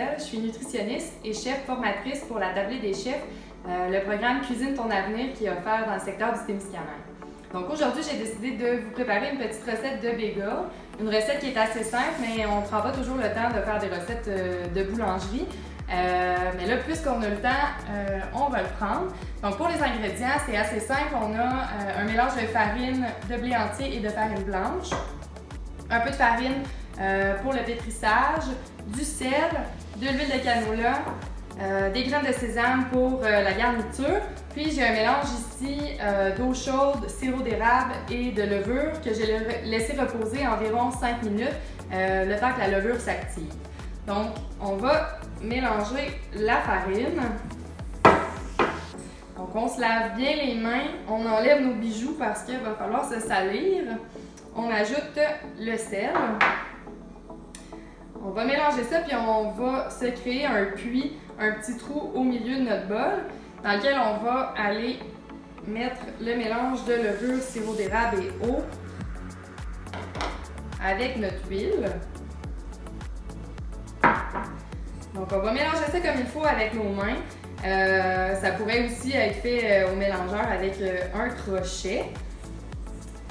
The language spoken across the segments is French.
Michel, je suis nutritionniste et chef formatrice pour la Tablée des chefs, le programme Cuisine ton avenir qui est offert dans le secteur du Témiscamingue. Donc aujourd'hui, j'ai décidé de vous préparer une petite recette de bagel, une recette qui est assez simple, mais on ne prend pas toujours le temps de faire des recettes de boulangerie. Mais là, puisqu'on a le temps, on va le prendre. Donc pour les ingrédients, c'est assez simple. On a un mélange de farine de blé entier et de farine blanche, un peu de farine pour le pétrissage, du sel, de l'huile de canola, des graines de sésame pour la garniture. Puis j'ai un mélange ici d'eau chaude, sirop d'érable et de levure que j'ai laissé reposer environ 5 minutes, le temps que la levure s'active. Donc on va mélanger la farine. Donc on se lave bien les mains, on enlève nos bijoux parce qu'il va falloir se salir. On ajoute le sel. On va mélanger ça puis on va se créer un puits, un petit trou au milieu de notre bol dans lequel on va aller mettre le mélange de levure, sirop d'érable et eau avec notre huile. Donc on va mélanger ça comme il faut avec nos mains. Ça pourrait aussi être fait au mélangeur avec un crochet.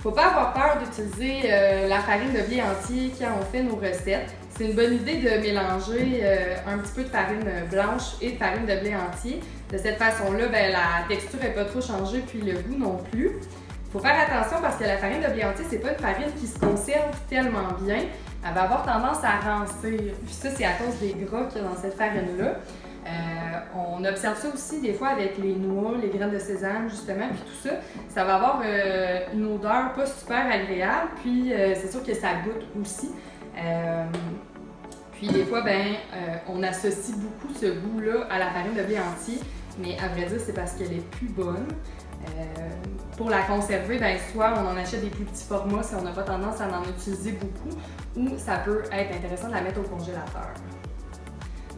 Faut pas avoir peur d'utiliser la farine de blé entier quand on fait nos recettes. C'est une bonne idée de mélanger un petit peu de farine blanche et de farine de blé entier. De cette façon-là, la texture n'est pas trop changée puis le goût non plus. Il faut faire attention parce que la farine de blé entier, c'est pas une farine qui se conserve tellement bien. Elle va avoir tendance à rancir. Puis ça, c'est à cause des gras qu'il y a dans cette farine-là. On observe ça aussi des fois avec les noix, les graines de sésame justement, puis tout ça. Ça va avoir une odeur pas super agréable, puis c'est sûr que ça goûte aussi. Puis des fois, on associe beaucoup ce goût-là à la farine de blé entier, mais à vrai dire, c'est parce qu'elle est plus bonne. Pour la conserver, soit on en achète des plus petits formats si on n'a pas tendance à en utiliser beaucoup, ou ça peut être intéressant de la mettre au congélateur.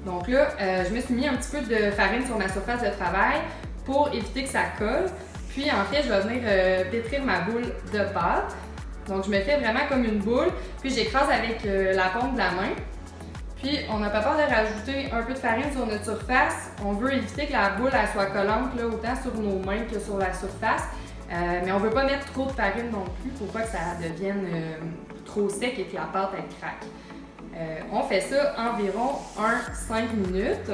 Donc là, je me suis mis un petit peu de farine sur ma surface de travail pour éviter que ça colle. Puis en fait, je vais venir pétrir ma boule de pâte. Donc je me fais vraiment comme une boule, puis j'écrase avec la paume de la main. Puis on n'a pas peur de rajouter un peu de farine sur notre surface. On veut éviter que la boule elle soit collante là, autant sur nos mains que sur la surface. Mais on ne veut pas mettre trop de farine non plus pour pas que ça devienne trop sec et que la pâte elle craque. On fait ça environ 5 minutes.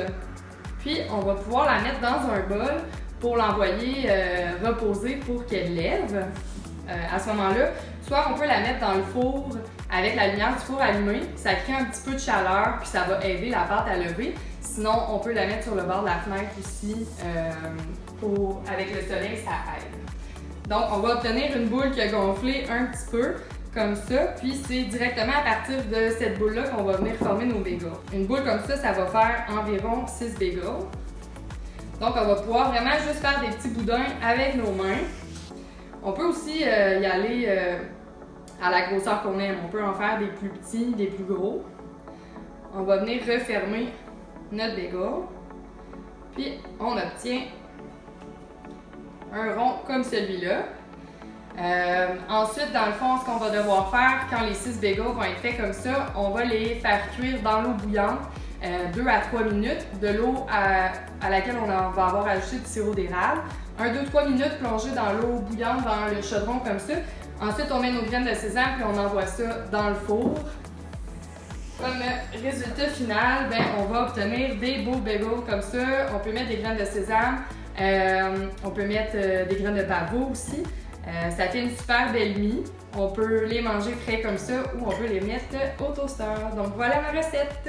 Puis on va pouvoir la mettre dans un bol pour l'envoyer reposer pour qu'elle lève. À ce moment-là, soit on peut la mettre dans le four avec la lumière du four allumée, ça crée un petit peu de chaleur puis ça va aider la pâte à lever. Sinon, on peut la mettre sur le bord de la fenêtre aussi avec le soleil, ça aide. Donc, on va obtenir une boule qui a gonflé un petit peu comme ça, puis c'est directement à partir de cette boule-là qu'on va venir former nos bagels. Une boule comme ça va faire environ 6 bagels. Donc, on va pouvoir vraiment juste faire des petits boudins avec nos mains. On peut aussi y aller à la grosseur qu'on aime. On peut en faire des plus petits, des plus gros. On va venir refermer notre bagel. Puis on obtient un rond comme celui-là. Ensuite, dans le fond, ce qu'on va devoir faire quand les 6 bagels vont être faits comme ça, on va les faire cuire dans l'eau bouillante 2 à 3 minutes, de l'eau à laquelle on va avoir ajouté du sirop d'érable. 1-2-3 minutes plongé dans l'eau bouillante, dans le chaudron comme ça. Ensuite, on met nos graines de sésame puis on envoie ça dans le four. Comme résultat final, on va obtenir des beaux bagels comme ça. On peut mettre des graines de sésame, on peut mettre des graines de pavot aussi. Ça fait une super belle mie. On peut les manger frais comme ça ou on peut les mettre au toaster. Donc voilà ma recette!